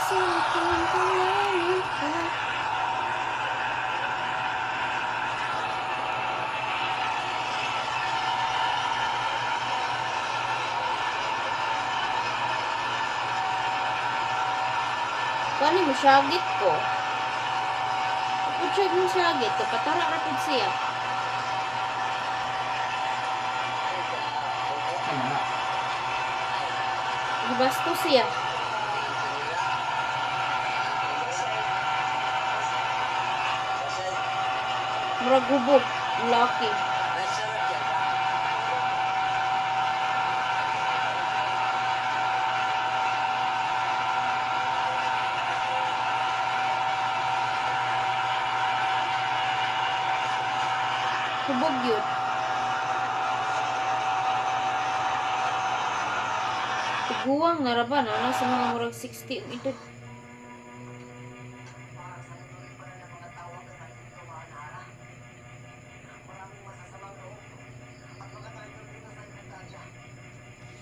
Sulitin ko lang ka. Paano mo syagit ko? Kapag siya mo syagit ko, patara rapid siya. Gibasto siya. Murag gubog. Lucky. Hubog yun. Tiguang naraban na sa mga murag 60 ito.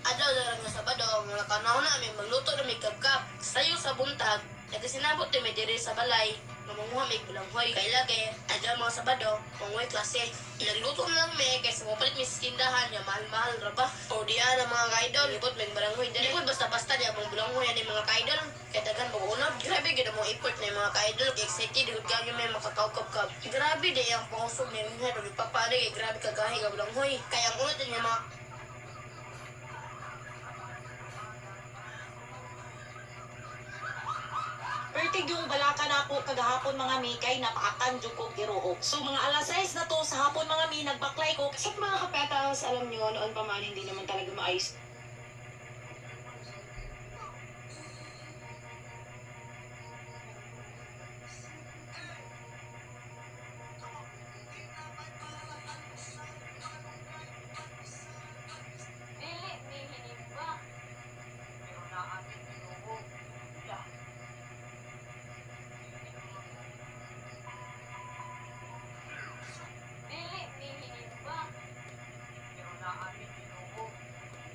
Adlaw darag na Sabado, mula kanahon na may magluto na may kabkab. Sayo sa buntag, nagasinabot na may diri sa balay, mamunguha may bulanghoy. Kay lagi, adlaw mga Sabado, manguhay klase. Nagluto na lang may, kaysa mapalit may sindahan, niya mahal-mahal ra ba? O diyan ang mga kaidol, libot may baranghoy. Libot basta-basta niya mong bulanghoy yan yung mga kaidol. Kaya dagan mag-unod, grabe gina mo import na yung mga kaidol. Kaya excited, digod kagyo may makakaw-kab-kab. Grabe di ang pangusog na yung mga nagpapali, grabe kagahi ka bulanghoy. Kaya ang unod niya mga Pertig yung balaka na po kagahapon mga mi kay napaakan jud ko giruok. So mga alas 6 na to sa hapon mga mi nagbaklay ko. Sa mga kapetas, alam nyo, noon pa man hindi naman talaga maayos.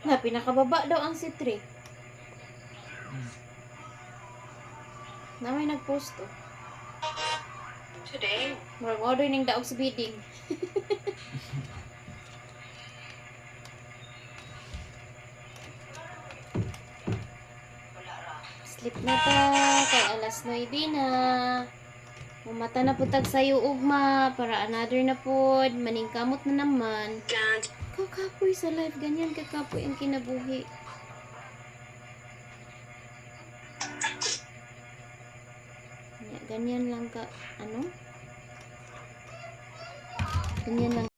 Na, pinakababa daw ang C3. Na may nag-post to. Today, Murag order ning daog sa bidding. Sleep na ta, kay alas 9 na. Mamata na putag sayo ugma, para another na pod, maningkamot na naman. Kakapoy sa life, ganyan kakapoy ang kinabuhi. Ganyan lang ka, ano? Ganyan lang.